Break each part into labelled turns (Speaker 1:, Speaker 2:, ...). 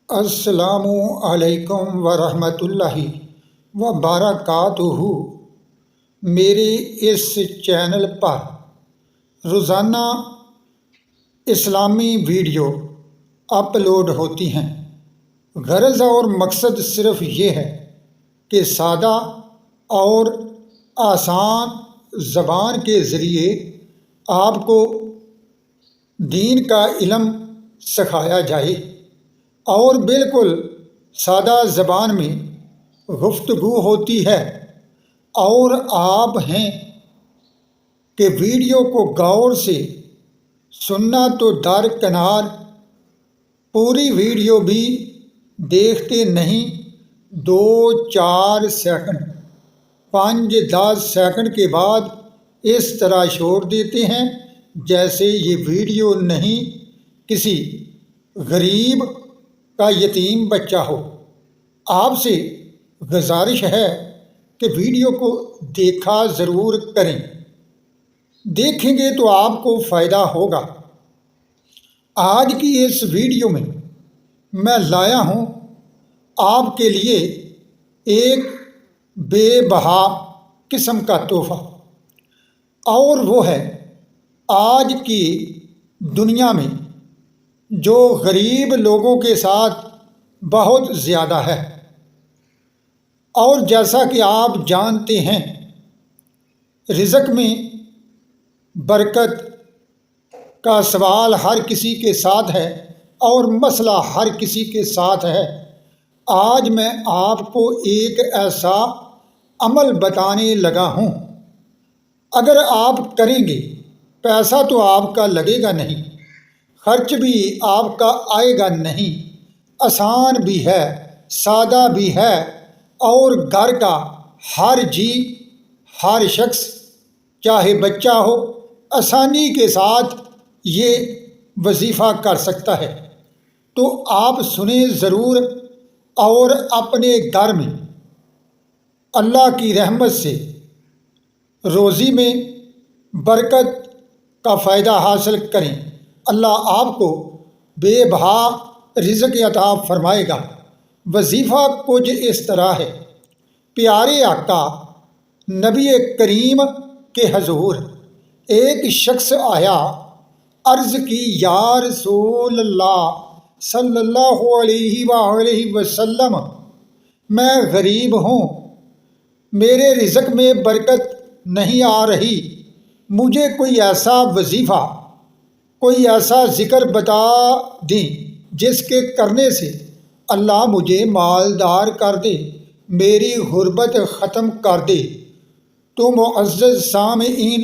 Speaker 1: السلام علیکم ورحمۃ اللہ وبرکاتہ۔ میرے اس چینل پر روزانہ اسلامی ویڈیو اپلوڈ ہوتی ہیں۔ غرض اور مقصد صرف یہ ہے کہ سادہ اور آسان زبان کے ذریعے آپ کو دین کا علم سکھایا جائے اور بالکل سادہ زبان میں گفتگو ہوتی ہے، اور آپ ہیں کہ ویڈیو کو غور سے سننا تو درکنار پوری ویڈیو بھی دیکھتے نہیں، 2-4 سیکنڈ 5-10 سیکنڈ کے بعد اس طرح چھوڑ دیتے ہیں جیسے یہ ویڈیو نہیں کسی غریب کا یتیم بچہ ہو۔ آپ سے گزارش ہے کہ ویڈیو کو دیکھا ضرور کریں، دیکھیں گے تو آپ کو فائدہ ہوگا۔ آج کی اس ویڈیو میں میں لایا ہوں آپ کے لیے ایک بے بہا قسم کا تحفہ، اور وہ ہے آج کی دنیا میں جو غریب لوگوں کے ساتھ بہت زیادہ ہے۔ اور جیسا کہ آپ جانتے ہیں، رزق میں برکت کا سوال ہر کسی کے ساتھ ہے اور مسئلہ ہر کسی کے ساتھ ہے۔ آج میں آپ کو ایک ایسا عمل بتانے لگا ہوں، اگر آپ کریں گے پیسہ تو آپ کا لگے گا نہیں، خرچ بھی آپ کا آئے گا نہیں، آسان بھی ہے، سادہ بھی ہے، اور گھر کا ہر شخص چاہے بچہ ہو آسانی کے ساتھ یہ وظیفہ کر سکتا ہے۔ تو آپ سنیں ضرور، اور اپنے گھر میں اللہ کی رحمت سے روزی میں برکت کا فائدہ حاصل کریں۔ اللہ آپ کو بے بہا رزق عطا فرمائے گا۔ وظیفہ کچھ اس طرح ہے۔ پیارے آقا نبی کریم کے حضور ایک شخص آیا، عرض کی یا رسول اللہ صلی اللہ علیہ وآلہ وسلم، میں غریب ہوں، میرے رزق میں برکت نہیں آ رہی، مجھے کوئی ایسا وظیفہ، کوئی ایسا ذکر بتا دیں جس کے کرنے سے اللہ مجھے مالدار کر دے، میری غربت ختم کر دے۔ تو معزز سامعین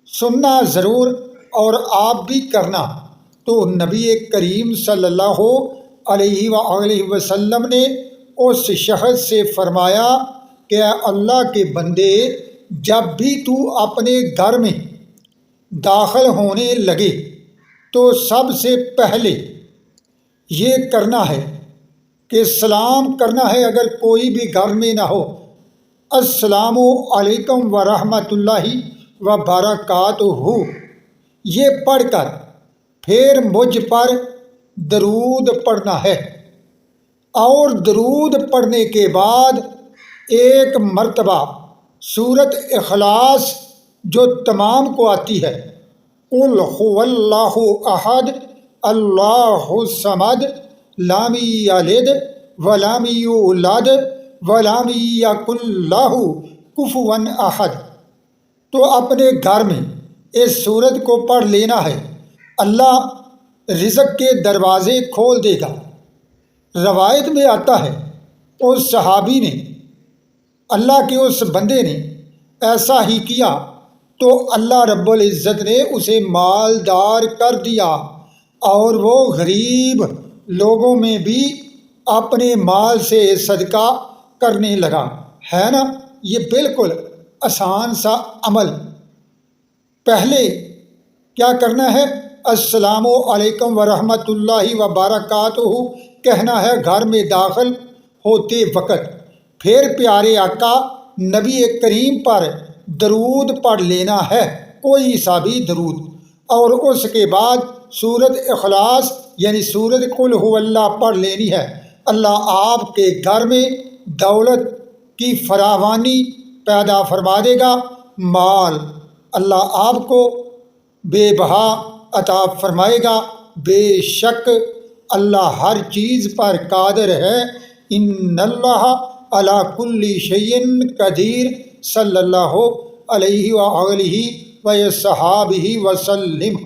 Speaker 1: سننا ضرور اور آپ بھی کرنا۔ تو نبی کریم صلی اللہ علیہ وآلہ وسلم نے اس شخص سے فرمایا کہ اے اللہ کے بندے، جب بھی تو اپنے گھر میں داخل ہونے لگے تو سب سے پہلے یہ کرنا ہے کہ سلام کرنا ہے، اگر کوئی بھی گھر میں نہ ہو، السلام علیکم ورحمۃ اللہ وبرکاتہ، یہ پڑھ کر پھر مجھ پر درود پڑھنا ہے، اور درود پڑھنے کے بعد ایک مرتبہ سورۃ اخلاص جو تمام کو آتی ہے، قل هو اللہ احد اللہ الصمد لم یلد ولم یولد ولم یکن لہ کفوا احد، تو اپنے گھر میں اس سورت کو پڑھ لینا ہے، اللہ رزق کے دروازے کھول دے گا۔ روایت میں آتا ہے اس صحابی نے، اللہ کے اس بندے نے ایسا ہی کیا تو اللہ رب العزت نے اسے مالدار کر دیا، اور وہ غریب لوگوں میں بھی اپنے مال سے صدقہ کرنے لگا۔ ہے نا، یہ بالکل آسان سا عمل۔ پہلے کیا کرنا ہے؟ السلام علیکم ورحمۃ اللہ وبرکاتہ کہنا ہے گھر میں داخل ہوتے وقت، پھر پیارے آقا نبی کریم پر درود پڑھ لینا ہے، کوئی سا بھی درود، اور اس کے بعد سورۃ اخلاص یعنی سورۃ قل هو اللہ پڑھ لینی ہے، اللہ آپ کے گھر میں دولت کی فراوانی پیدا فرما دے گا، مال اللہ آپ کو بے بہا عطا فرمائے گا، بے شک اللہ ہر چیز پر قادر ہے، ان اللہ علی کل شیء قدیر، صلی اللہ علیہ وآلہ وصحابہ وسلم۔